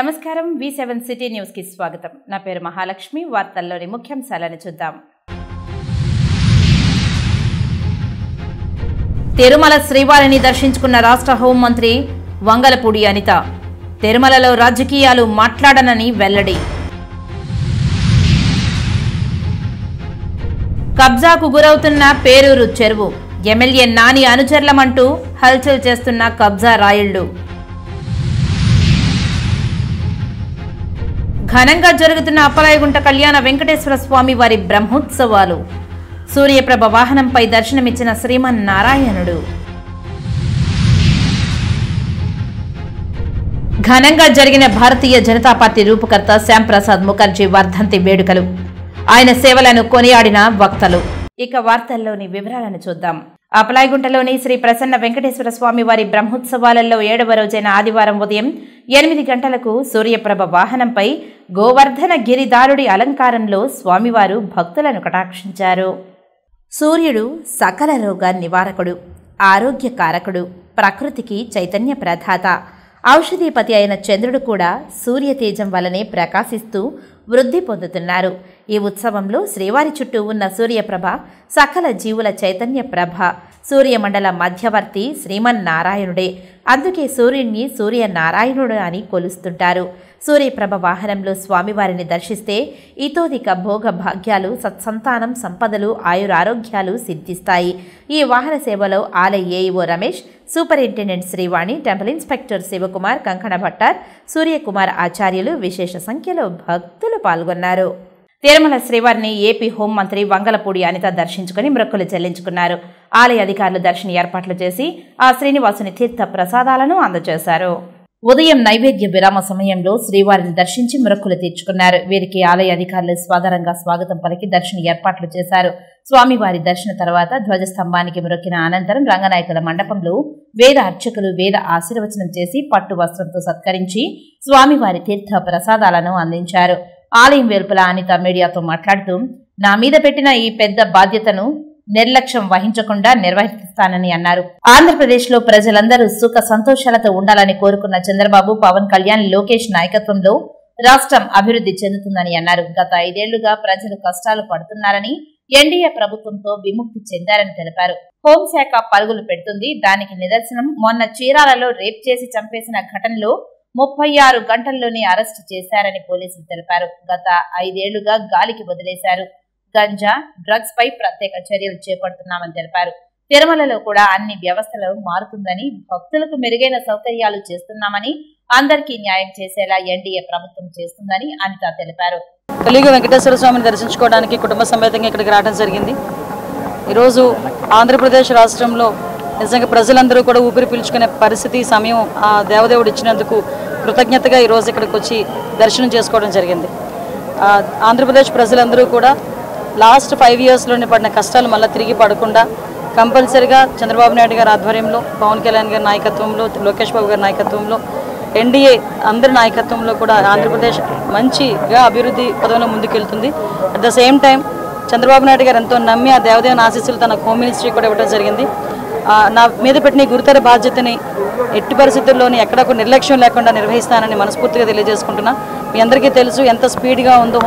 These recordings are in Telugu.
నమస్కారం V7 సిటీ న్యూస్ కి స్వాగతం. నా పేరు మహాలక్ష్మి. వార్తల్లోని ముఖ్యాంశాలను చూద్దాం. తిరుమల శ్రీవారిని దర్శించుకున్న రాష్ట్ర హోంమంత్రి వంగలపూడి అనిత. తిరుమలలో రాజకీయాలు మాట్లాడనని వెల్లడి. కబ్జాకు గురవుతున్న పేరూరు చెరువు. ఎమ్మెల్యే నాని అనుచరులమంటూ హల్చల్ చేస్తున్న కబ్జా రాయుళ్లు. ఘనంగా జరుగుతున్న అప్పలాయగుంట కళ్యాణ వెంకటేశ్వర స్వామి వారి బ్రహ్మోత్సవాలు. సూర్యప్రభ వాహనంపై దర్శనమిచ్చిన శ్రీమన్నారాయణుడు. ఘనంగా జరిగిన భారతీయ జనతా పార్టీ రూపకర్త శ్యాంప్రసాద్ ముఖర్జీ వర్ధంతి వేడుకలు. ఆయన సేవలను కొనియాడిన వక్తలు. ఇక వార్తల్లోని వివరాలను చూద్దాం. అప్పలాయగుంటలోని శ్రీ ప్రసన్న వెంకటేశ్వర స్వామి వారి బ్రహ్మోత్సవాలలో 7వ రోజైన ఆదివారం ఉదయం 8 గంటలకు సూర్యప్రభ వాహనంపై గోవర్ధన గిరిదారుడి అలంకారంలో స్వామివారు భక్తులను కటాక్షించారు. సూర్యుడు సకల రోగ నివారకుడు, ఆరోగ్యకారకుడు, ప్రకృతికి చైతన్య ప్రదాత. ఔషధీపతి అయిన చంద్రుడు కూడా సూర్యతేజం వలనే ప్రకాశిస్తూ వృద్ధి పొందుతున్నారు. ఈ ఉత్సవంలో శ్రీవారి చుట్టూ ఉన్న సూర్యప్రభ సకల జీవుల చైతన్య ప్రభ. సూర్యమండల మధ్యవర్తి శ్రీమన్నారాయణుడే. అందుకే సూర్యుడిని సూర్యనారాయణుడు అని కొలుస్తుంటారు. సూర్యప్రభ వాహనంలో స్వామివారిని దర్శిస్తే ఇతోధిక భోగ భాగ్యాలు, సత్సంతానం, సంపదలు, ఆయురారోగ్యాలు సిద్ధిస్తాయి. ఈ వాహన సేవలో ఆలయ AEO Ramesh, superintendent Srivani, temple inspector Shivakumar, కంకణ భట్టార్, సూర్యకుమార్ ఆచార్యులు విశేష సంఖ్యలో భక్తులు పాల్గొన్నారు. తిరుమల శ్రీవారిని ఏపీ హోంమంత్రి వంగలపూడి అనిత దర్శించుకుని మొక్కులు చెల్లించుకున్నారు. ఆలయ అధికారులు దర్శన ఏర్పాట్లు చేసి ఆ శ్రీనివాసుని తీర్థ ప్రసాదాలను అందజేశారు. ఉదయం నైవేద్య విరామ సమయంలో శ్రీవారిని దర్శించి మొక్కులు తీర్చుకున్నారు. వీరికి ఆలయ అధికారులు స్వాగతంగా స్వాగతం పలికి దర్శన ఏర్పాట్లు చేశారు. స్వామివారి దర్శన తర్వాత ధ్వజస్తంభానికి మొక్కిన అనంతరం రంగనాయకుల మండపంలో వేద అర్చకులు వేద ఆశీర్వచనం చేసి పట్టు వస్త్రంతో సత్కరించి స్వామివారి తీర్థ ప్రసాదాలను అందించారు. ఆలయం వెలుపల అనిత మీడియాతో మాట్లాడుతూ, నా మీద పెట్టిన ఈ పెద్ద బాధ్యతను నిర్లక్ష్యం వహించకుండా నిర్వహిస్తానని అన్నారు. ఆంధ్రప్రదేశ్ లో ప్రజలందరూ సుఖ సంతోషాలతో ఉండాలని కోరుకున్న చంద్రబాబు, పవన్ కళ్యాణ్, లోకేష్ నాయకత్వంలో రాష్ట్రం అభివృద్ధి చెందుతుందని అన్నారు. గత 5 ఏళ్లుగా ప్రజలు కష్టాలు పడుతున్నారని, ఎన్డీఏ ప్రభుత్వంతో విముక్తి చెందారని తెలిపారు. హోంశాఖ పరుగులు పెడుతుంది. దానికి నిదర్శనం మొన్న చీరాలలో రేప్ చేసి చంపేసిన ఘటనలో 36 గంటల్లోనే అరెస్టు చేశారని పోలీసులు తెలిపారు. గత 5 ఏళ్లుగా గాలికి వదిలేశారు. గంజా, డ్రగ్స్ పై ప్రత్యేక చర్యలు చేపడుతున్నామని తెలిపారు. తిరుమలలో కూడా అన్ని వ్యవస్థలు మారుతుందని, భక్తులకు మెరుగైన సౌకర్యాలు చేస్తున్నామని, అందరికీ న్యాయం చేసేలా ఎన్డీఏ ప్రభుత్వం చేస్తుందని అనిత తెలిపారు. కలియుగ వెంకటేశ్వర స్వామిని దర్శించుకోవడానికి కుటుంబ సమేతంగా ఇక్కడికి రావడం జరిగింది. ఈరోజు ఆంధ్రప్రదేశ్ రాష్ట్రంలో నిజంగా ప్రజలందరూ కూడా ఊపిరి పీల్చుకునే పరిస్థితి, సమయం ఆ దేవదేవుడు ఇచ్చినందుకు కృతజ్ఞతగా ఈరోజు ఇక్కడికి వచ్చి దర్శనం చేసుకోవడం జరిగింది. ఆంధ్రప్రదేశ్ ప్రజలందరూ కూడా లాస్ట్ 5 ఇయర్స్లోనే పడిన కష్టాలు మళ్ళీ తిరిగి పడకుండా కంపల్సరిగా చంద్రబాబు నాయుడు గారి ఆధ్వర్యంలో, పవన్ కళ్యాణ్ గారి నాయకత్వంలో, లోకేష్ బాబు గారి నాయకత్వంలో, ఎన్డీఏ అందరి నాయకత్వంలో కూడా ఆంధ్రప్రదేశ్ మంచిగా అభివృద్ధి పదంలో ముందుకెళ్తుంది. At the same time Chandrababu Naidu గారు ఎంతో నమ్మి ఆ దేవదేవుని ఆశీస్సులు తన హోమ్ మినిస్ట్రీ కూడా ఇవ్వడం జరిగింది. నా మీద పెట్టిన గురుతర బాధ్యతని ఎట్టి పరిస్థితుల్లోని ఎక్కడ నిర్లక్ష్యం లేకుండా నిర్వహిస్తానని మనస్ఫూర్తిగా తెలియజేసుకుంటున్నా. మీ అందరికీ తెలుసు ఎంత స్పీడ్గా ఉందో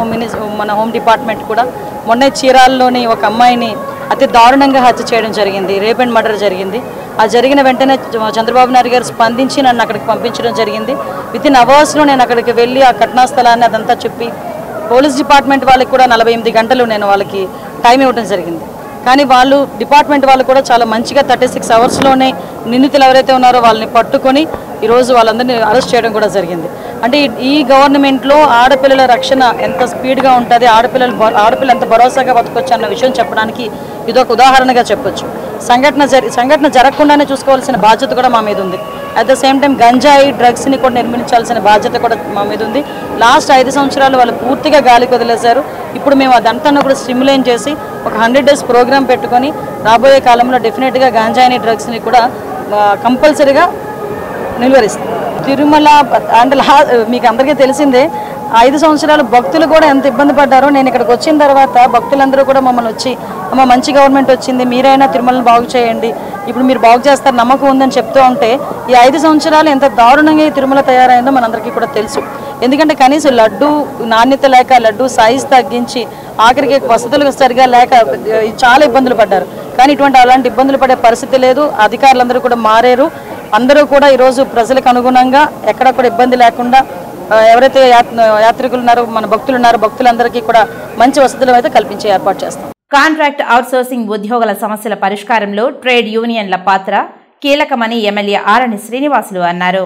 మన హోమ్ డిపార్ట్మెంట్ కూడా. మొన్న చీరాలలోని ఒక అమ్మాయిని అతి దారుణంగా హత్య చేయడం జరిగింది, రేప్ అండ్ మర్డర్ జరిగింది. ఆ జరిగిన వెంటనే చంద్రబాబు నాయుడు గారు స్పందించి నన్ను అక్కడికి పంపించడం జరిగింది. వితిన్ అవర్స్లో నేను అక్కడికి వెళ్ళి ఆ ఘటనా స్థలాన్ని అదంతా చెప్పి పోలీస్ డిపార్ట్మెంట్ వాళ్ళకి కూడా 48 గంటలు నేను వాళ్ళకి టైం ఇవ్వడం జరిగింది. కానీ వాళ్ళు డిపార్ట్మెంట్ వాళ్ళు కూడా చాలా మంచిగా 36 అవర్స్లోనే నిందితులు ఎవరైతే ఉన్నారో వాళ్ళని పట్టుకొని ఈరోజు వాళ్ళందరినీ అరెస్ట్ చేయడం కూడా జరిగింది. అంటే ఈ గవర్నమెంట్లో ఆడపిల్లల రక్షణ ఎంత స్పీడ్గా ఉంటుంది, ఆడపిల్ల ఎంత భరోసాగా బతకొచ్చు అన్న విషయం చెప్పడానికి ఇదొక ఉదాహరణగా చెప్పొచ్చు. సంఘటన జరగకుండానే చూసుకోవాల్సిన బాధ్యత కూడా మా మీద ఉంది. అట్ ద సేమ్ టైం గంజాయి, డ్రగ్స్ని కూడా నిర్మించాల్సిన బాధ్యత కూడా మా మీద ఉంది. లాస్ట్ 5 సంవత్సరాలు వాళ్ళు పూర్తిగా గాలికి వదిలేశారు. ఇప్పుడు మేము అదంతా కూడా స్టిమ్యులేట్ చేసి ఒక 100 days ప్రోగ్రామ్ పెట్టుకొని రాబోయే కాలంలో డెఫినెట్గా గంజాయిని, డ్రగ్స్ని కూడా కంపల్సరీగా నిలువరిస్తాం. తిరుమల అంటే మీకు అందరికీ తెలిసిందే, 5 సంవత్సరాలు భక్తులు కూడా ఎంత ఇబ్బంది పడ్డారో. నేను ఇక్కడికి వచ్చిన తర్వాత భక్తులందరూ కూడా మమ్మల్ని వచ్చి, అమ్మ మంచి గవర్నమెంట్ వచ్చింది, మీరైనా తిరుమలను బాగు చేయండి, ఇప్పుడు మీరు బాగు చేస్తారు నమ్మకం ఉందని చెప్తూ ఉంటే ఈ 5 సంవత్సరాలు ఎంత దారుణంగా ఈ తిరుమల తయారైందో మనందరికీ కూడా తెలుసు. ఎందుకంటే కనీసం లడ్డు నాణ్యత లేక లడ్డు సైజ్ తగ్గించి ఆఖరికి వసతులు సరిగా లేక చాలా ఇబ్బందులు పడ్డారు. కానీ అలాంటి ఇబ్బందులు పడే పరిస్థితి లేదు. అధికారులందరూ కూడా మారారు. అందరూ కూడా ఈరోజు ప్రజలకు అనుగుణంగా ఎక్కడ కూడా ఇబ్బంది లేకుండా ఎవరైతే యాత్రికులు ఉన్నారో మన భక్తులు ఉన్నారో భక్తులందరికీ కూడా మంచి వసతులు అయితే కల్పించే ఏర్పాటు చేస్తాం. కాంట్రాక్ట్ అవుట్సోర్సింగ్ ఉద్యోగుల సమస్యల పరిష్కారంలో ట్రేడ్ యూనియన్ల పాత్ర కీలకమని ఎమ్మెల్యే ఆరణి శ్రీనివాసులు అన్నారు.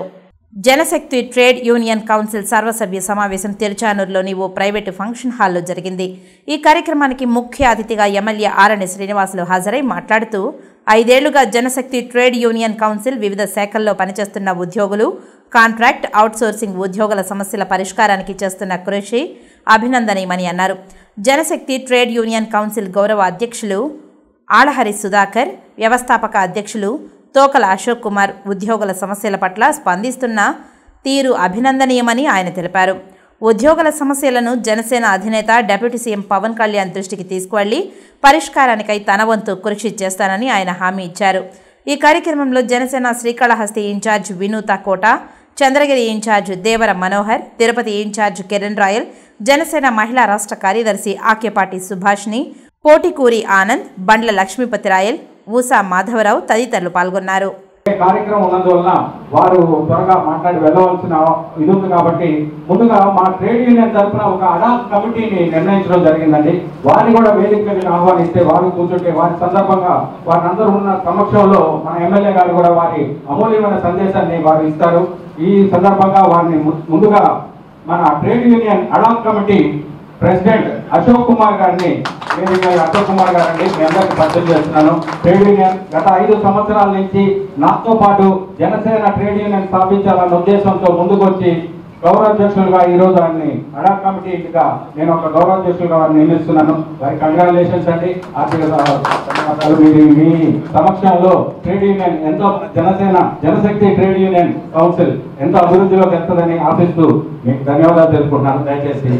జనశక్తి ట్రేడ్ యూనియన్ కౌన్సిల్ సర్వసభ్య సమావేశం తిరుచానూరులోని ఓ ప్రైవేటు ఫంక్షన్ హాల్లో జరిగింది. ఈ కార్యక్రమానికి ముఖ్య అతిథిగా ఎమ్మెల్యే ఆరణి శ్రీనివాసులు హాజరై మాట్లాడుతూ 5 ఏళ్లుగా జనశక్తి ట్రేడ్ యూనియన్ కౌన్సిల్ వివిధ శాఖల్లో పనిచేస్తున్న ఉద్యోగులు, కాంట్రాక్ట్ అవుట్సోర్సింగ్ ఉద్యోగుల సమస్యల పరిష్కారానికి చేస్తున్న కృషి అభినందనీయమని అన్నారు. జనశక్తి ట్రేడ్ యూనియన్ కౌన్సిల్ గౌరవ అధ్యక్షులు ఆళహరి సుధాకర్, వ్యవస్థాపక అధ్యక్షులు తోకల అశోక్ కుమార్ ఉద్యోగుల సమస్యల పట్ల స్పందిస్తున్న తీరు అభినందనీయమని ఆయన తెలిపారు. ఉద్యోగుల సమస్యలను జనసేన అధినేత డిప్యూటీ సీఎం పవన్ కళ్యాణ్ దృష్టికి తీసుకువెళ్లి పరిష్కారానికై తన వంతు కృషి చేస్తానని ఆయన హామీ ఇచ్చారు. ఈ కార్యక్రమంలో జనసేన శ్రీకాళహస్తి ఇన్ఛార్జ్ వినూత కోట, చంద్రగిరి ఇన్ఛార్జ్ దేవర మనోహర్, తిరుపతి ఇన్ఛార్జ్ కిరణ్ రాయల్, జనసేన మహిళా రాష్ట్ర కార్యదర్శి ఆకేపాటి సుభాష్ని, పోటికూరి ఆనంద్, బండ్ల లక్ష్మీపతి రాయల్, ఊసా మాధవరావు తదితరులు పాల్గొన్నారు. కార్యక్రమం ఉన్నందువలన వారు త్వరగా మాట్లాడి వెళ్ళవలసిన ఇది ఉంది కాబట్టి ముందుగా మా ట్రేడ్ యూనియన్ తరఫున ఒక అడాక్ కమిటీని నిర్ణయించడం జరిగిందండి. వారిని కూడా వేదికకి ఆహ్వానిస్తే వారు కూర్చుంటే వారి సందర్భంగా వారందరూ ఉన్న సమక్షంలో మన ఎమ్మెల్యే గారు కూడా వారి అమూల్యమైన సందేశాన్ని వారు ఇస్తారు. ఈ సందర్భంగా వారిని ముందుగా మన trade union ad hoc committee president Ashok Kumar గారిని అశోక్ కుమార్ గారండి మీ అందరికీ పరిచయం చేస్తున్నాను. ట్రేడ్ యూనియన్ గత 5 సంవత్సరాల నుంచి నాతో పాటు జనసేన ట్రేడ్ యూనియన్ స్థాపించాలన్న ఉద్దేశంతో ముందుకు వచ్చి గౌరవాధ్యక్షులుగా ఈ రోజు ఆయన్ని అడాక్ కమిటీగా నేను ఒక గౌరవాధ్యక్షులుగా వారిని నియమిస్తున్నాను. వారికి కంగ్రాచులేషన్స్ అండి. మీ సమక్షంలో ట్రేడ్ యూనియన్ ఎంతో జనశక్తి ట్రేడ్ యూనియన్ కౌన్సిల్ ఎంతో అభివృద్ధిలోకి వెళ్తుందని ఆశిస్తూ మీకు ధన్యవాదాలు తెలుపుకుంటున్నాను. దయచేసి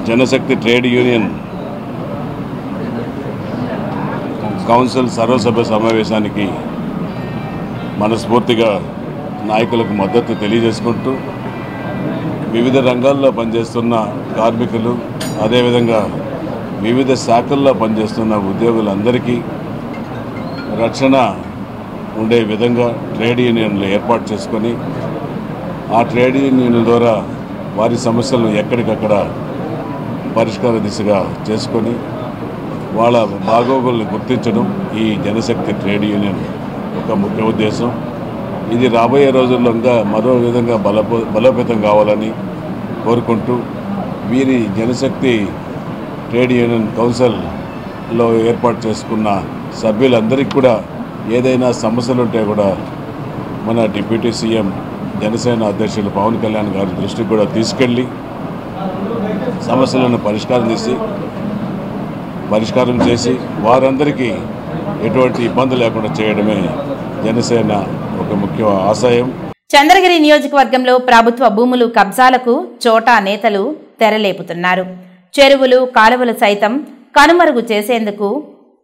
జనశక్తి ట్రేడ్ యూనియన్ కౌన్సిల్ సర్వసభ్య సమావేశానికి మనస్ఫూర్తిగా నాయకులకు మద్దతు తెలియజేసుకుంటూ వివిధ రంగాల్లో పనిచేస్తున్న కార్మికులు అదేవిధంగా వివిధ శాఖల్లో పనిచేస్తున్న ఉద్యోగులందరికీ రక్షణ ఉండే విధంగా ట్రేడ్ యూనియన్లు ఏర్పాటు చేసుకొని ఆ ట్రేడ్ యూనియన్ల ద్వారా వారి సమస్యలను ఎక్కడికక్కడ పరిష్కార దిశగా చేసుకొని వాళ్ళ బాగోగులను గుర్తించడం ఈ జనశక్తి ట్రేడ్ యూనియన్ ఒక ముఖ్య ఉద్దేశం. ఇది రాబోయే రోజుల్లో ఇంకా మరో విధంగా బలోపేతం కావాలని కోరుకుంటూ వీరి జనశక్తి ట్రేడ్ యూనియన్ కౌన్సిల్లో ఏర్పాటు చేసుకున్న సభ్యులందరికీ కూడా ఏదైనా సమస్యలు ఉంటే కూడా మన డిప్యూటీ సీఎం జనసేన అధ్యక్షులు పవన్ కళ్యాణ్ గారి దృష్టికి కూడా తీసుకెళ్ళి సమస్యలను పరిష్కారం చేసి వారందరికీ ఎటువంటి ఇబ్బంది లేకుండా చేయడమే జనసేన ఒక ముఖ్య ఆశయం. చంద్రగిరి నియోజకవర్గంలో ప్రభుత్వ భూములు కబ్జాలకు చోటా నేతలు తెరలేపుతున్నారు. చెరువులు, కాలువలు సైతం కనుమరుగు చేసేందుకు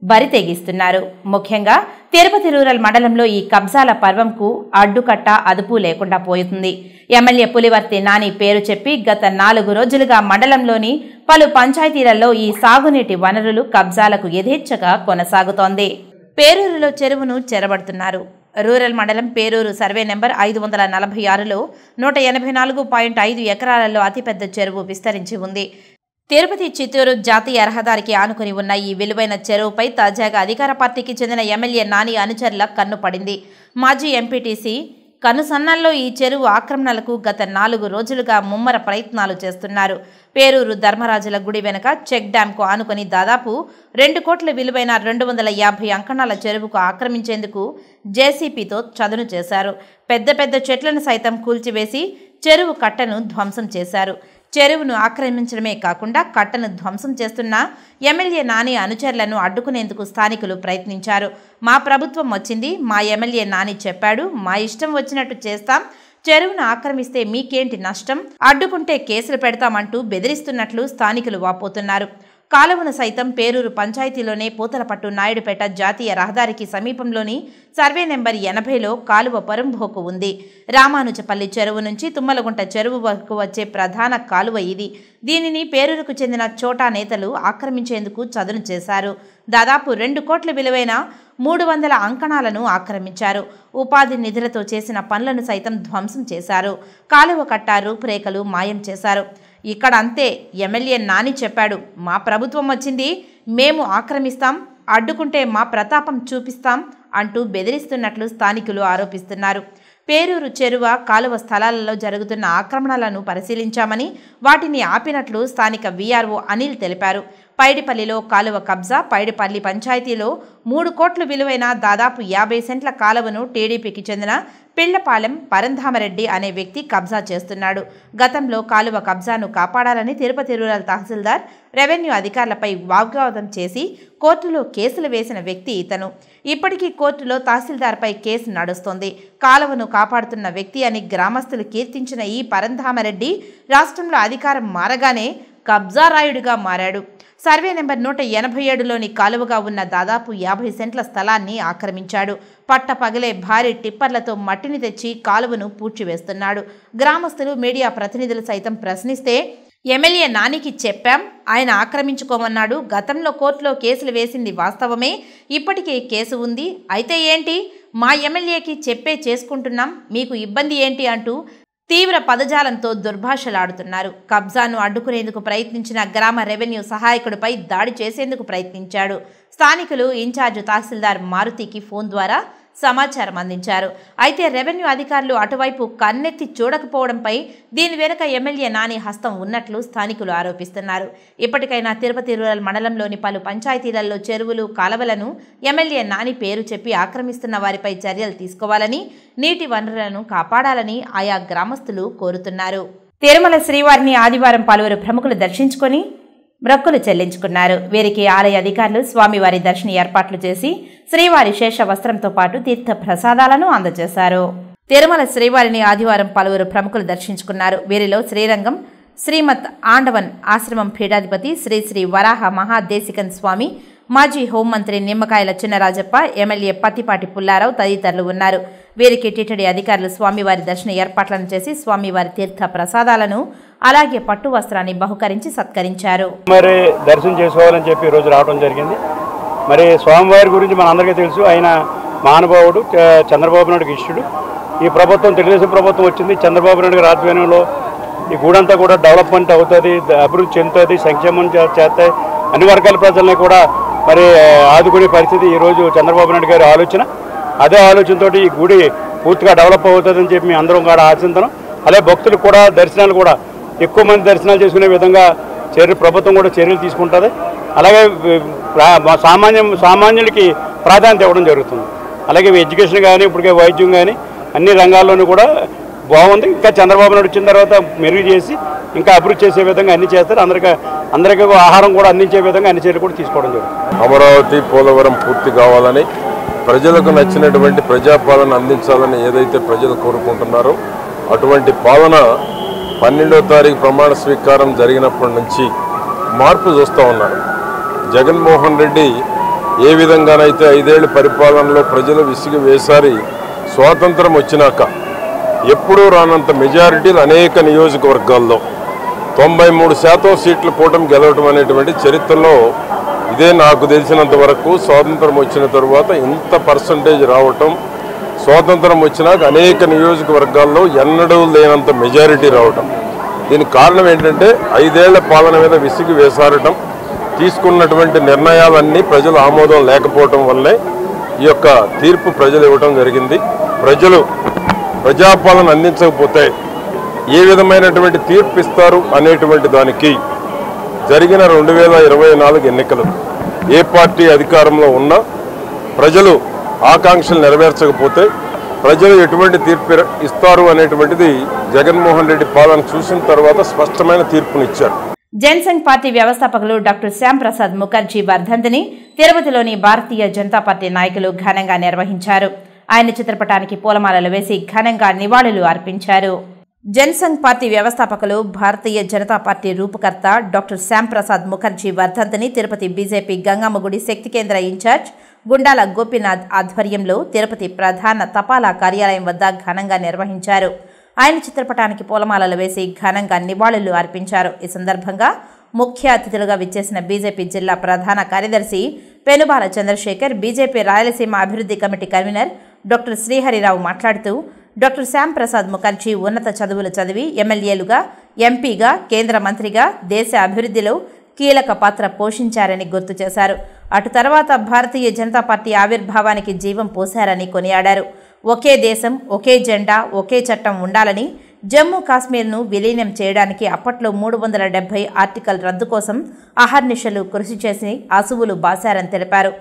బరి తెగిస్తున్నారు. ముఖ్యంగా తిరుపతి రూరల్ మండలంలో ఈ కబ్జాల పర్వంకు అడ్డుకట్ట అదుపు లేకుండా పోతుంది. ఎమ్మెల్యే పులివర్తి నాని పేరు చెప్పి గత 4 రోజులుగా మండలంలోని పలు పంచాయతీలలో ఈ సాగునీటి వనరులు కబ్జాలకు యథేచ్ఛగా కొనసాగుతోంది. పేరూరులో చెరువును చెరబడుతున్నారు. రూరల్ మండలం పేరూరు సర్వే నెంబర్ 546లో 184.5 ఎకరాలలో అతిపెద్ద చెరువు విస్తరించి ఉంది. తిరుపతి చిత్తూరు జాతీయ రహదారికి ఆనుకుని ఉన్న ఈ విలువైన చెరువుపై తాజాగా అధికార పార్టీకి చెందిన ఎమ్మెల్యే నాని అనుచరుల కన్ను పడింది. మాజీ ఎంపీటీసీ కనుసన్నల్లో ఈ చెరువు ఆక్రమణలకు గత 4 రోజులుగా ముమ్మర ప్రయత్నాలు చేస్తున్నారు. పేరూరు ధర్మరాజుల గుడి వెనుక చెక్ డ్యాంకు ఆనుకొని దాదాపు 2 కోట్ల విలువైన 250 అంకణాల చెరువుకు ఆక్రమించేందుకు జేసీపీతో చదును చేశారు. పెద్ద పెద్ద చెట్లను సైతం కూల్చివేసి చెరువు కట్టను ధ్వంసం చేశారు. చెరువును ఆక్రమించడమే కాకుండా కట్టను ధ్వంసం చేస్తున్న ఎమ్మెల్యే నాని అనుచరులను అడ్డుకునేందుకు స్థానికులు ప్రయత్నించారు. మా ప్రభుత్వం వచ్చింది, మా ఎమ్మెల్యే నాని చెప్పాడు, మా ఇష్టం వచ్చినట్టు చేస్తాం, చెరువును ఆక్రమిస్తే మీకేంటి నష్టం, అడ్డుకుంటే కేసులు పెడతామంటూ బెదిరిస్తున్నట్లు స్థానికులు వాపోతున్నారు. కాలువను సైతం పేరూరు పంచాయతీలోనే పూతలపట్టు నాయుడుపేట జాతీయ రహదారికి సమీపంలోని సర్వే నెంబర్ 80లో కాలువ పరంభోకు ఉంది. రామానుజపల్లి చెరువు నుంచి తుమ్మలగుంట చెరువు వరకు వచ్చే ప్రధాన కాలువ ఇది. దీనిని పేరూరుకు చెందిన చోటా నేతలు ఆక్రమించేందుకు చదును చేశారు. దాదాపు 2 కోట్ల విలువైన 300 అంకణాలను ఆక్రమించారు. ఉపాధి నిధులతో చేసిన పనులను సైతం ధ్వంసం చేశారు. కాలువ కట్ట రూపురేఖలు మాయం చేశారు. ఇక్కడ అంతే, ఎమ్మెల్యే నాని చెప్పాడు, మా ప్రభుత్వం వచ్చింది, మేము ఆక్రమిస్తాం, అడ్డుకుంటే మా ప్రతాపం చూపిస్తాం అంటూ బెదిరిస్తున్నట్లు స్థానికులు ఆరోపిస్తున్నారు. పేరూరు చెరువ కాలువ స్థలాలలో జరుగుతున్న ఆక్రమణలను పరిశీలించామని, వాటిని ఆపినట్లు స్థానిక వీఆర్ఓ అనిల్ తెలిపారు. పైడిపల్లిలో కాలువ కబ్జా, పైడిపల్లి పంచాయతీలో 3 కోట్ల విలువైన దాదాపు 50 సెంట్ల కాలువను టీడీపీకి చెందిన పిళ్లపాలెం పరంధామరెడ్డి అనే వ్యక్తి కబ్జా చేస్తున్నాడు. గతంలో కాలువ కబ్జాను కాపాడాలని తిరుపతి రూరల్ తహసీల్దార్ రెవెన్యూ అధికారులపై వాగ్వాదం చేసి కోర్టులో కేసులు వేసిన వ్యక్తి ఇతను. ఇప్పటికీ కోర్టులో తహసీల్దార్పై కేసు నడుస్తోంది. కాలువను కాపాడుతున్న వ్యక్తి అని గ్రామస్తులు కీర్తించిన ఈ పరంధామరెడ్డి రాష్ట్రంలో అధికారం మారగానే కబ్జారాయుడిగా మారాడు. సర్వే నెంబర్ 187లోని కాలువగా ఉన్న దాదాపు 50 సెంట్ల స్థలాన్ని ఆక్రమించాడు. పట్టపగలే భారీ టిప్పర్లతో మట్టిని తెచ్చి కాలువను పూడ్చివేస్తున్నాడు. గ్రామస్తులు, మీడియా ప్రతినిధులు సైతం ప్రశ్నిస్తే ఎమ్మెల్యే నానికి చెప్పాం, ఆయన ఆక్రమించుకోమన్నాడు, గతంలో కోర్టులో కేసులు వేసింది వాస్తవమే, ఇప్పటికే కేసు ఉంది, అయితే ఏంటి, మా ఎమ్మెల్యేకి చెప్పే చేసుకుంటున్నాం, మీకు ఇబ్బంది ఏంటి అంటూ తీవ్ర పదజాలంతో దుర్భాషలాడుతున్నారు. కబ్జాను అడ్డుకునేందుకు ప్రయత్నించిన గ్రామ రెవెన్యూ సహాయకుడిపై దాడి చేసేందుకు ప్రయత్నించాడు. స్థానికులు ఇన్ఛార్జ్ తహసీల్దార్ మారుతికి ఫోన్ ద్వారా సమాచారం అందించారు. అయితే రెవెన్యూ అధికారులు అటువైపు కన్నెత్తి చూడకపోవడంపై దీని వెనుక ఎమ్మెల్యే నాని హస్తం ఉన్నట్లు స్థానికులు ఆరోపిస్తున్నారు. ఇప్పటికైనా తిరుపతి రూరల్ మండలంలోని పలు పంచాయతీలలో చెరువులు, కాలువలను ఎమ్మెల్యే నాని పేరు చెప్పి ఆక్రమిస్తున్న వారిపై చర్యలు తీసుకోవాలని, నీటి వనరులను కాపాడాలని ఆయా గ్రామస్తులు కోరుతున్నారు. తిరుమల శ్రీవారిని ఆదివారం పలువురు ప్రముఖులు దర్శించుకొని మొక్కులు చెల్లించుకున్నారు. వీరికి ఆలయ అధికారులు స్వామివారి దర్శన ఏర్పాట్లు చేసి శ్రీవారి శేష వస్త్రంతో పాటు తీర్థ ప్రసాదాలను అందజేశారు. తిరుమల శ్రీవారిని ఆదివారం పలువురు ప్రముఖులు దర్శించుకున్నారు. వీరిలో శ్రీరంగం శ్రీమత్ ఆండవన్ ఆశ్రమం పీఠాధిపతి శ్రీ శ్రీ వరాహ మహాదేశికన్ స్వామి, మాజీ హోంమంత్రి నిమ్మకాయల చిన్నరాజప్ప, ఎమ్మెల్యే పత్తిపాటి పుల్లారావు తదితరులు ఉన్నారు. వీరికి టీటీడీ అధికారులు స్వామివారి దర్శన ఏర్పాట్లను చేసి స్వామివారి తీర్థ ప్రసాదాలను అలాగే పట్టు వస్త్రాన్ని బహుకరించి సత్కరించారు. మరి దర్శనం చేసుకోవాలని చెప్పి ఈరోజు రావడం జరిగింది. మరి స్వామివారి గురించి మనందరికీ తెలుసు, ఆయన మహానుభావుడు, చంద్రబాబు నాయుడుకి ఇష్టుడు. ఈ ప్రభుత్వం, తెలుగుదేశం ప్రభుత్వం వచ్చింది, చంద్రబాబు నాయుడు గారి ఆధ్వర్యంలో ఈ గూడంతా కూడా డెవలప్మెంట్ అవుతుంది, అభివృద్ధి చెందుతుంది, సంక్షేమం చేస్తాయి, అన్ని వర్గాల ప్రజల్ని కూడా మరి ఆదుకునే పరిస్థితి ఈరోజు చంద్రబాబు నాయుడు గారి ఆలోచన. అదే ఆలోచనతో ఈ గుడి పూర్తిగా డెవలప్ అవుతుందని చెప్పి మేము అందరం కూడా ఆశిస్తున్నాం. అలాగే భక్తులు కూడా దర్శనాలు కూడా ఎక్కువ మంది దర్శనాలు చేసుకునే విధంగా ప్రభుత్వం కూడా చర్యలు తీసుకుంటుంది. అలాగే సామాన్యులకి ప్రాధాన్యత ఇవ్వడం జరుగుతుంది. అలాగే ఎడ్యుకేషన్ కానీ, ఇప్పటికే వైద్యం కానీ అన్ని రంగాల్లోనూ కూడా బాగుంది. ఇంకా చంద్రబాబు నాయుడు వచ్చిన తర్వాత మెరుగు చేసి ఇంకా అభివృద్ధి చేసే విధంగా అన్ని చేస్తారు. అందరికీ ఆహారం కూడా అందించే విధంగా అన్ని చర్యలు కూడా తీసుకోవడం జరుగుతుంది. అమరావతి, పోలవరం పూర్తి కావాలని, ప్రజలకు నచ్చినటువంటి ప్రజాపాలన అందించాలని ఏదైతే ప్రజలు కోరుకుంటున్నారో అటువంటి పాలన 12వ తారీఖు ప్రమాణ స్వీకారం జరిగినప్పటి నుంచి మార్పు చూస్తూ ఉన్నారు. జగన్మోహన్ రెడ్డి ఏ విధంగానైతే 5 ఏళ్ల పరిపాలనలో ప్రజలు విసిగి వేసారి స్వాతంత్రం వచ్చినాక ఎప్పుడూ రానంత మెజారిటీలు అనేక నియోజకవర్గాల్లో 93% సీట్లు కూటమి గెలవడం అనేటువంటి చరిత్రలో ఇదే నాకు తెలిసినంత వరకు. స్వాతంత్రం వచ్చిన తర్వాత ఇంత పర్సంటేజ్ రావటం, స్వాతంత్రం వచ్చినాక అనేక నియోజకవర్గాల్లో ఎన్నడూ లేనంత మెజారిటీ రావటం. దీనికి కారణం ఏంటంటే 5 ఏళ్ల పాలన మీద విసిగి వేసారటం, తీసుకున్నటువంటి నిర్ణయాలన్నీ ప్రజల ఆమోదం లేకపోవటం వల్లే ఈ యొక్క తీర్పు ప్రజలు ఇవ్వటం జరిగింది. ప్రజలు ప్రజాపాలన అందించకపోతే ఏ విధమైనటువంటి తీర్పు ఇస్తారు అనేటువంటి దానికి జరిగిన 2024 ఎన్నికలు ఏ పార్టీ అధికారంలో ఉన్నా ప్రజలు ఆకాంక్షలు నెరవేర్చకపోతే ప్రజలు ఎటువంటి తీర్పు ఇస్తారు అనేటువంటిది జగన్మోహన్ రెడ్డి పాలన చూసిన తర్వాత స్పష్టమైన తీర్పునిచ్చారు. జనసంఘ్ పార్టీ వ్యవస్థాపకులు డాక్టర్ శ్యాంప్రసాద్ ముఖర్జీ వర్ధంతిని తిరుపతిలోని భారతీయ జనతా పార్టీ నాయకులు ఘనంగా నిర్వహించారు. ఆయన చిత్రపటానికి పూలమాలలు వేసి ఘనంగా నివాళులు అర్పించారు. జనసంఘ్ పార్టీ వ్యవస్థాపకులు భారతీయ జనతా పార్టీ రూపకర్త డాక్టర్ శ్యాంప్రసాద్ ముఖర్జీ వర్ధంతిని తిరుపతి బీజేపీ గంగమ్మగుడి శక్తి కేంద్ర ఇన్ఛార్జ్ గుండాల గోపీనాథ్ ఆధ్వర్యంలో తిరుపతి ప్రధాన తపాలా కార్యాలయం వద్ద ఘనంగా నిర్వహించారు. ఆయన చిత్రపటానికి పూలమాలలు వేసి ఘనంగా నివాళులు అర్పించారు. ఈ సందర్భంగా ముఖ్య అతిథులుగా విచ్చేసిన బీజేపీ జిల్లా ప్రధాన కార్యదర్శి పెనుబాల చంద్రశేఖర్, బీజేపీ రాయలసీమ అభివృద్ధి కమిటీ కన్వీనర్ డాక్టర్ శ్రీహరిరావు మాట్లాడుతూ డాక్టర్ శ్యాంప్రసాద్ ముఖర్జీ ఉన్నత చదువులు చదివి ఎమ్మెల్యేలుగా, ఎంపీగా, కేంద్ర మంత్రిగా దేశ అభివృద్ధిలో కీలక పాత్ర పోషించారని గుర్తు చేశారు. అటు తర్వాత భారతీయ జనతా పార్టీ ఆవిర్భావానికి జీవం పోశారని కొనియాడారు. ఒకే దేశం, ఒకే జెండా, ఒకే చట్టం ఉండాలని, జమ్మూ కాశ్మీర్ను విలీనం చేయడానికి అప్పట్లో 370 ఆర్టికల్ రద్దు కోసం అహర్నిశలు కృషి చేసి అసువులు బాశారని తెలిపారు.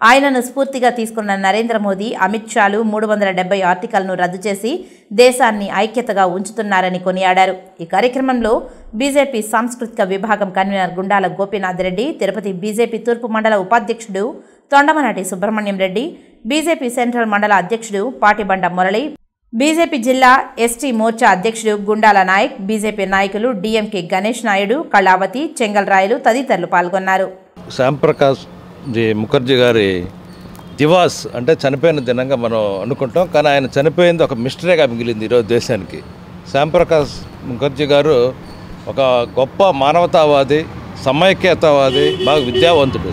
ఆయనను స్ఫూర్తిగా తీసుకున్న నరేంద్ర మోదీ, అమిత్ షాలు 370 ఆర్టికల్ను రద్దు చేసి దేశాన్ని ఐక్యతగా ఉంచుతున్నారని కొనియాడారు. ఈ కార్యక్రమంలో బీజేపీ సాంస్కృతిక విభాగం కన్వీనర్ గుండాల గోపీనాథ్ రెడ్డి, తిరుపతి బీజేపీ తూర్పు మండల ఉపాధ్యక్షుడు తొండమనాటి సుబ్రహ్మణ్యం రెడ్డి, బీజేపీ సెంట్రల్ మండల అధ్యక్షుడు పాటిబండ మురళి, బీజేపీ జిల్లా ఎస్టీ మోర్చా అధ్యక్షుడు గుండాల నాయక్, బీజేపీ నాయకులు డిఎంకే గణేష్ నాయుడు, కళావతి, చెంగల్రాయలు తదితరులు పాల్గొన్నారు. శ్యాంప్రకాష్ ముఖర్జీ గారి దివాస్ అంటే చనిపోయిన దినంగా మనం అనుకుంటాం, కానీ ఆయన చనిపోయింది ఒక మిస్టరీగా మిగిలింది ఈరోజు దేశానికి. శ్యాంప్రకాష్ ముఖర్జీ గారు ఒక గొప్ప మానవతావాది, సమైక్యతావాది, బాగా విద్యావంతుడు.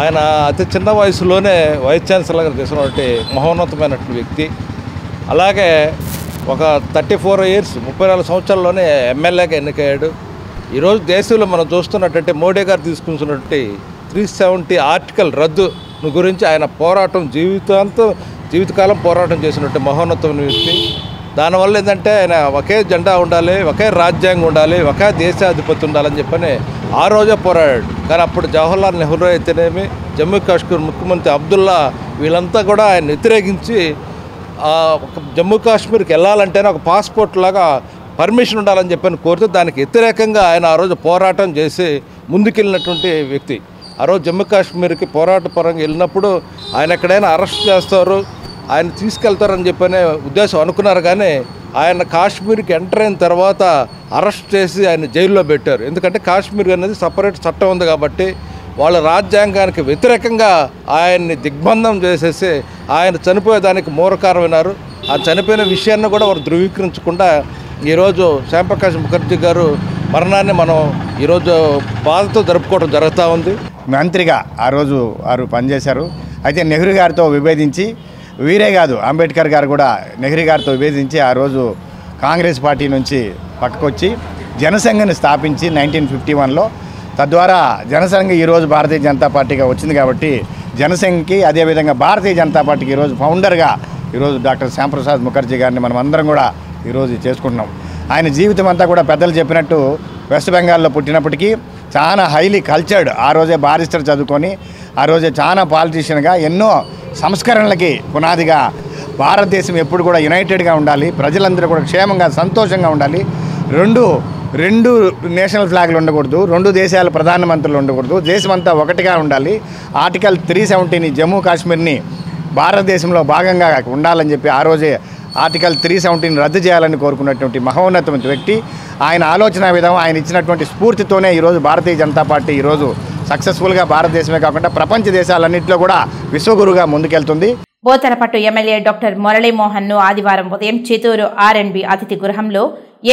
ఆయన అతి చిన్న వయసులోనే వైస్ ఛాన్సలర్గా చేసినటువంటి మహోన్నతమైనటువంటి వ్యక్తి. అలాగే ఒక 34 ఇయర్స్ 34 సంవత్సరాల్లోనే ఎమ్మెల్యేగా ఎన్నికయ్యాడు. ఈరోజు దేశంలో మనం చూస్తున్నట్టయితే మోడీ గారు తీసుకున్నటువంటి 370 ఆర్టికల్ రద్దు గురించి ఆయన పోరాటం జీవితకాలం పోరాటం చేసినట్టు మహోన్నతమైన వ్యక్తి. దానివల్ల ఏంటంటే ఆయన ఒకే జెండా ఉండాలి, ఒకే రాజ్యాంగం ఉండాలి, ఒకే దేశాధిపతి ఉండాలని చెప్పని ఆ రోజే పోరాడాడు. కానీ అప్పుడు జవహర్లాల్ నెహ్రూ అయితేనేమి, జమ్మూ కాశ్మీర్ ముఖ్యమంత్రి అబ్దుల్లా వీళ్ళంతా కూడా ఆయన వ్యతిరేకించి జమ్మూ కాశ్మీర్కి వెళ్ళాలంటేనే ఒక పాస్పోర్ట్ లాగా పర్మిషన్ ఉండాలని చెప్పని కోరితే దానికి వ్యతిరేకంగా ఆయన ఆ రోజు పోరాటం చేసి ముందుకెళ్ళినటువంటి వ్యక్తి. ఆ రోజు జమ్మూ కాశ్మీర్కి పోరాట పరంగా వెళ్ళినప్పుడు ఆయన ఎక్కడైనా అరెస్ట్ చేస్తారు, ఆయన తీసుకెళ్తారని చెప్పనే ఉద్దేశం అనుకున్నారు. కానీ ఆయన కాశ్మీర్కి ఎంటర్ అయిన తర్వాత అరెస్ట్ చేసి ఆయన జైల్లో పెట్టారు. ఎందుకంటే కాశ్మీర్ అనేది సపరేట్ చట్టం ఉంది కాబట్టి వాళ్ళ రాజ్యాంగానికి వ్యతిరేకంగా ఆయన్ని దిగ్బంధం చేసేసి ఆయన చనిపోయేదానికి మూలకారమైనారు. ఆ చనిపోయిన విషయాన్ని కూడా వారు ధృవీకరించకుండా ఈరోజు శ్యాంప్రకాష్ ముఖర్జీ గారు మరణాన్ని మనం ఈరోజు బాధతో జరుపుకోవడం జరుగుతూ ఉంది. మంత్రిగా ఆ రోజు వారు పనిచేశారు. అయితే నెహ్రూ గారితో విభేదించి, వీరే కాదు అంబేద్కర్ గారు కూడా నెహ్రూ గారితో విభేదించి ఆ రోజు కాంగ్రెస్ పార్టీ నుంచి పక్కకొచ్చి జనసంఘని స్థాపించి 1951లో, తద్వారా జనసంఘ ఈరోజు భారతీయ జనతా పార్టీగా వచ్చింది. కాబట్టి జనసంఘకి అదేవిధంగా భారతీయ జనతా పార్టీకి ఈరోజు ఫౌండర్గా ఈరోజు డాక్టర్ శ్యాంప్రసాద్ ముఖర్జీ గారిని మనం అందరం కూడా ఈరోజు చేసుకుంటున్నాం. ఆయన జీవితం అంతా కూడా పెద్దలు చెప్పినట్టు వెస్ట్ బెంగాల్లో పుట్టినప్పటికీ చాలా హైలీ కల్చర్డ్, ఆ రోజే బారిస్టర్ చదువుకొని ఆ రోజే చాలా పాలిటీషియన్గా ఎన్నో సంస్కరణలకి పునాదిగా భారతదేశం ఎప్పుడు కూడా యునైటెడ్గా ఉండాలి, ప్రజలందరూ కూడా క్షేమంగా సంతోషంగా ఉండాలి, రెండు నేషనల్ ఫ్లాగ్లు ఉండకూడదు, 2 దేశాల ప్రధానమంత్రులు ఉండకూడదు, దేశమంతా ఒకటిగా ఉండాలి, ఆర్టికల్ 370ని జమ్మూ కాశ్మీర్ని భారతదేశంలో భాగంగా ఉండాలని చెప్పి ఆ రోజే ఆర్టికల్ 370ని రద్దు చేయాలని కోరుకున్నటువంటి మహోన్నతమైన వ్యక్తి. ఆయన ఆలోచన విధానం, ఆయన ఇచ్చినటువంటి స్ఫూర్తితోనే ఈరోజు భారతీయ జనతా పార్టీ ఈరోజు సక్సెస్ఫుల్గా భారతదేశమే కాకుండా ప్రపంచ దేశాలన్నింటిలో కూడా విశ్వగురుగా ముందుకెళ్తుంది. పోతలపట్టు ఎమ్మెల్యే డాక్టర్ మురళీమోహన్ను ఆదివారం ఉదయం చిత్తూరు ఆర్ఎండ్బి అతిథి గృహంలో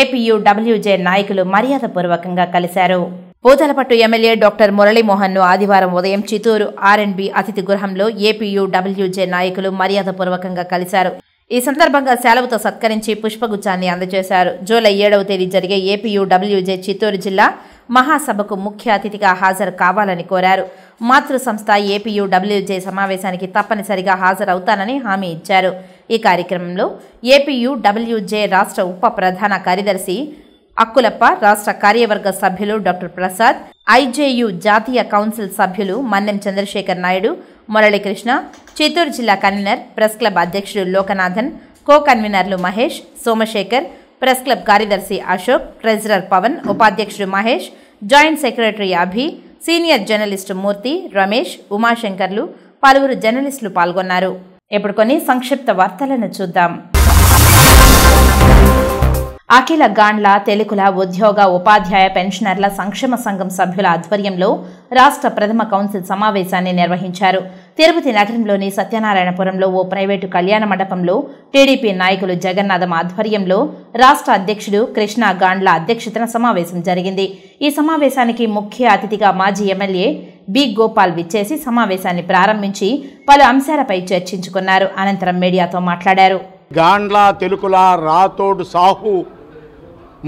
ఏపీయూడబ్ల్యూజే నాయకులు మర్యాదపూర్వకంగా కలిశారు. పోతలపట్టు ఎమ్మెల్యే డాక్టర్ మురళీమోహన్ను ఆదివారం ఉదయం చిత్తూరు ఆర్ఎండ్బి అతిథి గృహంలో ఏపీయూడబ్ల్యూజే నాయకులు మర్యాదపూర్వకంగా కలిశారు. ఈ సందర్భంగా సెలవుతో సత్కరించి పుష్పగుచ్చాన్ని అందజేశారు. జూలై 7వ తేదీ జరిగే ఏపీయూడబ్ల్యూజే చిత్తూరు జిల్లా మహాసభకు ముఖ్య అతిథిగా హాజరు కావాలని కోరారు. మాతృ సంస్థ ఏపీయూడబ్ల్యూజే సమావేశానికి తప్పనిసరిగా హాజరవుతానని హామీ ఇచ్చారు. ఈ కార్యక్రమంలో ఏపీయూడబ్ల్యూజే రాష్ట్ర ఉప ప్రధాన కార్యదర్శి అక్కులప్ప, రాష్ట్ర కార్యవర్గ సభ్యులు డాక్టర్ ప్రసాద్, ఐజేయు జాతీయ కౌన్సిల్ సభ్యులు మన్నెం చంద్రశేఖర్ నాయుడు, మురళీకృష్ణ, చిత్తూరు జిల్లా కన్వీనర్ ప్రెస్ క్లబ్ అధ్యక్షుడు లోకనాథన్, కో కన్వీనర్లు మహేష్, సోమశేఖర్, ప్రెస్ క్లబ్ కార్యదర్శి అశోక్, ట్రెజరర్ పవన్, ఉపాధ్యక్షుడు మహేష్, జాయింట్ సెక్రటరీ అభి, సీనియర్ జర్నలిస్టు మూర్తి, రమేష్, ఉమాశంకర్లు, పలువురు జర్నలిస్టులు పాల్గొన్నారు. ఇప్పుడు కొన్ని సంక్షిప్త వార్తలను చూద్దాం. అఖిల గాండ్ల తెలుగుల ఉద్యోగ ఉపాధ్యాయ పెన్షనర్ల సంక్షేమ సంఘం సభ్యుల ఆధ్వర్యంలో రాష్ట్ర ప్రథమ కౌన్సిల్ సమావేశాన్ని నిర్వహించారు. తిరుపతి నగరంలోని సత్యనారాయణపురంలో ఓ ప్రైవేటు కళ్యాణ మండపంలో టీడీపీ నాయకులు జగన్నాథం ఆధ్వర్యంలో రాష్ట్ర అధ్యక్షుడు కృష్ణ గాండ్ల అధ్యక్షతన సమావేశం జరిగింది. ఈ సమావేశానికి ముఖ్య అతిథిగా మాజీ ఎమ్మెల్యే బి గోపాల్ విచ్చేసి సమావేశాన్ని ప్రారంభించి పలు అంశాలపై చర్చించుకున్నారు. అనంతరం మీడియాతో మాట్లాడారు. గాండ్ల తెలుకుల రాతోడు సాహు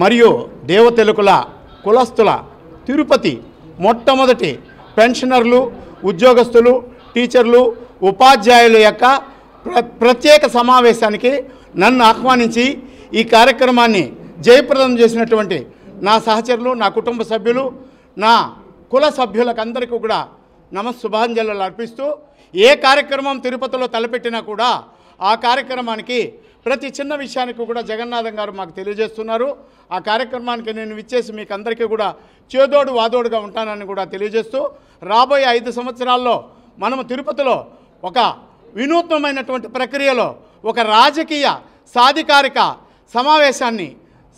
మరియు దేవతెలుకుల కులస్తుల తిరుపతి మొట్టమొదటి పెన్షనర్లు, ఉద్యోగస్తులు, టీచర్లు, ఉపాధ్యాయుల యొక్క ప్రత్యేక సమావేశానికి నన్ను ఆహ్వానించి ఈ కార్యక్రమాన్ని జయప్రదం చేసినటువంటి నా సహచరులు, నా కుటుంబ సభ్యులు, నా కుల సభ్యులకు అందరికీ కూడా నమస్సుభాంజలు అర్పిస్తూ ఏ కార్యక్రమం తిరుపతిలో తలపెట్టినా కూడా ఆ కార్యక్రమానికి ప్రతి చిన్న విషయానికి కూడా జగన్నాథం గారు మాకు తెలియజేస్తున్నారు. ఆ కార్యక్రమానికి నేను విచ్చేసి మీకు అందరికీ కూడా చేదోడు వాదోడుగా ఉంటానని కూడా తెలియజేస్తూ రాబోయే 5 సంవత్సరాల్లో మనము తిరుపతిలో ఒక వినూత్నమైనటువంటి ప్రక్రియలో ఒక రాజకీయ సాధికారిక సమావేశాన్ని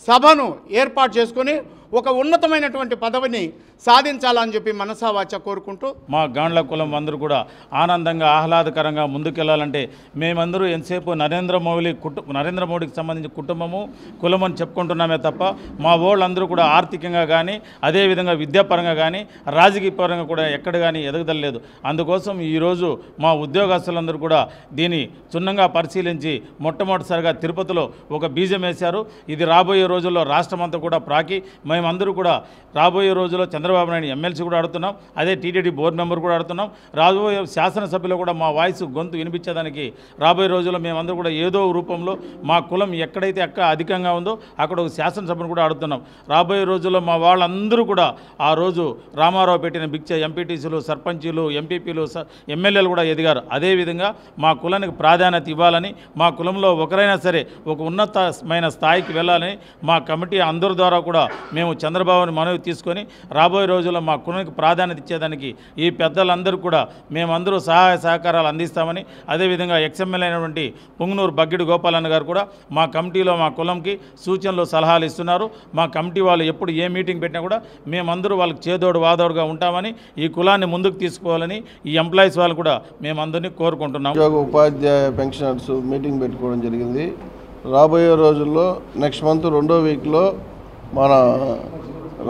సభను ఏర్పాటు చేసుకొని ఒక ఉన్నతమైనటువంటి పదవిని సాధించాలని చెప్పి మనసావాచ కోరుకుంటూ మా గాండ్ల కులం అందరూ కూడా ఆనందంగా ఆహ్లాదకరంగా ముందుకెళ్లాలంటే మేమందరూ ఎంతసేపు నరేంద్ర మోడీకి సంబంధించిన కుటుంబము కులం అని చెప్పుకుంటున్నామే తప్ప మా వాళ్ళందరూ కూడా ఆర్థికంగా కానీ అదేవిధంగా విద్యాపరంగా కానీ రాజకీయ పరంగా కూడా ఎక్కడ కానీ ఎదగదలేదు. అందుకోసం ఈరోజు మా ఉద్యోగస్తులందరూ కూడా దీన్ని క్షుణ్ణంగా పరిశీలించి మొట్టమొదటిసారిగా తిరుపతిలో ఒక బీజం వేశారు. ఇది రాబోయే రోజుల్లో రాష్ట్రమంతా కూడా ప్రాకి మేమందరూ కూడా రాబోయే రోజుల్లో చంద్రబాబు నాయుడు ఎమ్మెల్సీ కూడా అడుగుతున్నాం, అదే టీటీడీ బోర్డు మెంబర్ కూడా అడుగుతున్నాం. రాబోయే శాసనసభ్యులు కూడా మా వాయిస్ గొంతు వినిపించేదానికి రాబోయే రోజుల్లో మేమందరూ కూడా ఏదో రూపంలో మా కులం ఎక్కడైతే అధికంగా ఉందో అక్కడ ఒక శాసనసభను కూడా అడుగుతున్నాం. రాబోయే రోజుల్లో మా వాళ్ళందరూ కూడా ఆ రోజు రామారావు పెట్టిన భిక్ష ఎంపీటీసీలు, సర్పంచీలు, ఎంపీపీలు, ఎమ్మెల్యేలు కూడా ఎదిగారు. అదేవిధంగా మా కులానికి ప్రాధాన్యత ఇవ్వాలని, మా కులంలో ఒకరైనా సరే ఒక ఉన్నతమైన స్థాయికి వెళ్ళాలని మా కమిటీ అందరి ద్వారా కూడా మేము చంద్రబాబుని మనవి తీసుకొని రాబోయే రోజుల్లో మా కులానికి ప్రాధాన్యత ఇచ్చేదానికి ఈ పెద్దలందరూ కూడా మేమందరూ సహాయ సహకారాలు అందిస్తామని, అదేవిధంగా ఎక్స్ఎమ్మెల్యే అయినటువంటి పొంగునూరు బగ్గిడి గోపాలన్న గారు కూడా మా కమిటీలో మా కులంకి సూచనలు సలహాలు ఇస్తున్నారు. మా కమిటీ వాళ్ళు ఎప్పుడు ఏ మీటింగ్ పెట్టినా కూడా మేమందరూ వాళ్ళకి చేదోడు వాదోడుగా ఉంటామని, ఈ కులాన్ని ముందుకు తీసుకోవాలని ఈ ఎంప్లాయీస్ వాళ్ళు కూడా మేమందరినీ కోరుకుంటున్నాం. ఉద్యోగ ఉపాధ్యాయ పెన్షనర్స్ మీటింగ్ పెట్టుకోవడం జరిగింది. రాబోయే రోజుల్లో నెక్స్ట్ మంత్ 2వ వీక్లో మన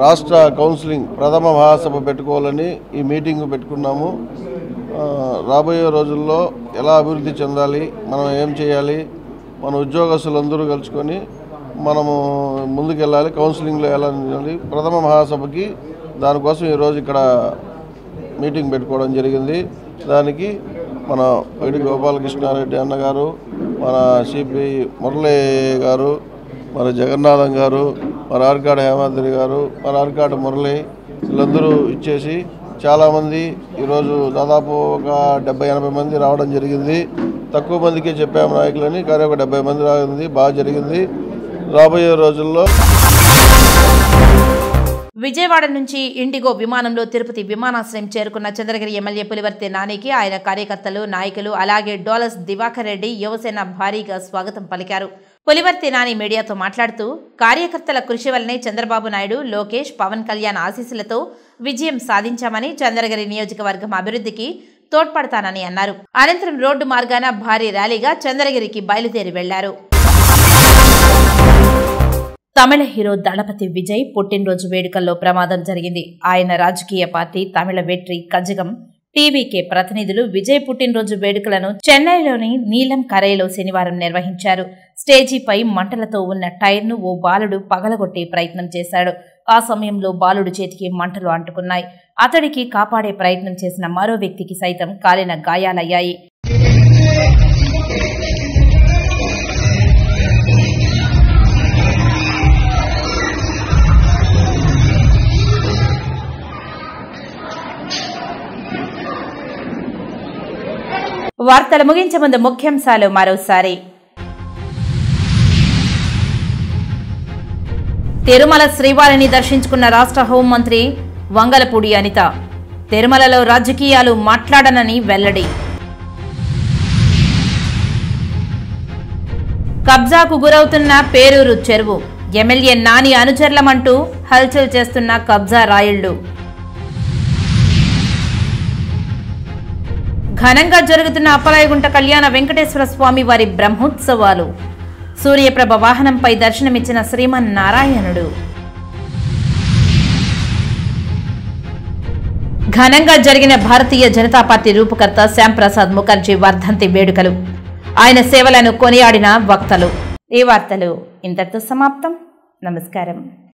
రాష్ట్ర కౌన్సిలింగ్ ప్రథమ మహాసభ పెట్టుకోవాలని ఈ మీటింగ్ పెట్టుకున్నాము. రాబోయే రోజుల్లో ఎలా అభివృద్ధి చెందాలి, మనం ఏం చేయాలి, మన ఉద్యోగస్తులందరూ కలుసుకొని మనము ముందుకెళ్ళాలి, కౌన్సిలింగ్లో ఎలా నిలవాలి, ప్రథమ మహాసభకి దానికోసం ఈరోజు ఇక్కడ మీటింగ్ పెట్టుకోవడం జరిగింది. దానికి మన వైడి గోపాలకృష్ణారెడ్డి అన్నగారు, మన సిపి మురళీ గారు, మన జగన్నాథం గారు, మన ఆర్కాడు హేమాద్రి గారు, మన ఆర్కాడు మురళి వీళ్ళందరూ ఇచ్చేసి చాలామంది ఈరోజు దాదాపు ఒక 70-80 మంది రావడం జరిగింది. తక్కువ మందికే చెప్పాము నాయకులని, కానీ ఒక 70 మంది రాగింది. బాగా జరిగింది. రాబోయే రోజుల్లో విజయవాడ నుంచి ఇండిగో విమానంలో తిరుపతి విమానాశ్రయం చేరుకున్న చంద్రగిరి ఎమ్మెల్యే పులివర్తి నానికి ఆయన కార్యకర్తలు, నాయకులు, అలాగే డోలస్ దివాకర్ రెడ్డి యువసేన భారీగా స్వాగతం పలికారు. పులివర్తి నాని మీడియాతో మాట్లాడుతూ కార్యకర్తల కృషి వల్లనే చంద్రబాబు నాయుడు, లోకేష్, పవన్ కళ్యాణ్ ఆశీస్సులతో విజయం సాధించామని, చంద్రగిరి నియోజకవర్గం అభివృద్ధికి తోడ్పడతానని అన్నారు. అనంతరం రోడ్డు మార్గాన భారీ ర్యాలీగా చంద్రగిరికి బయలుదేరి వెళ్లారు. తమిళ హీరో దళపతి విజయ్ పుట్టినరోజు వేడుకల్లో ప్రమాదం జరిగింది. ఆయన రాజకీయ పార్టీ తమిళ వెట్రి కజగం టీవీకే ప్రతినిధులు విజయ్ పుట్టినరోజు వేడుకలను చెన్నైలోని నీలం కరైలో శనివారం నిర్వహించారు. స్టేజీపై మంటలతో ఉన్న టైర్ను ఓ బాలుడు పగలగొట్టే ప్రయత్నం చేశాడు. ఆ సమయంలో బాలుడు చేతికి మంటలు అంటుకున్నాయి. అతడికి కాపాడే ప్రయత్నం చేసిన మరో వ్యక్తికి సైతం కాలిన గాయాలయ్యాయి. వార్తలు ముగించే ముందు ముఖ్యాంశాలు మరోసారి. తిరుమల శ్రీవారిని దర్శించుకున్న రాష్ట్ర హోంమంత్రి వంగలపూడి అనిత. తిరుమలలో రాజకీయాలు మాట్లాడనని వెల్లడి. కబ్జాకు గురవుతున్న పేరూరు చెరువు ఎమ్మెల్యే నాని అనుచరులమంటూ హల్చల్ చేస్తున్న కబ్జా రాయుళ్లు. ఘనంగా జరుగుతున్న అప్పలాయగుంట కళ్యాణ వెంకటేశ్వర స్వామి వారి బ్రహ్మోత్సవాలు. సూర్యప్రభ వాహనంపై దర్శనమిచ్చిన శ్రీమన్నారాయణుడు. ఘనంగా జరిగిన భారతీయ జనతా పార్టీ రూపకర్త శ్యాంప్రసాద్ ముఖర్జీ వర్ధంతి వేడుకలు. ఆయన సేవలను కొనియాడిన వక్తలు. ఈ వార్తలు ఇంతటితో సమాప్తం. నమస్కారం.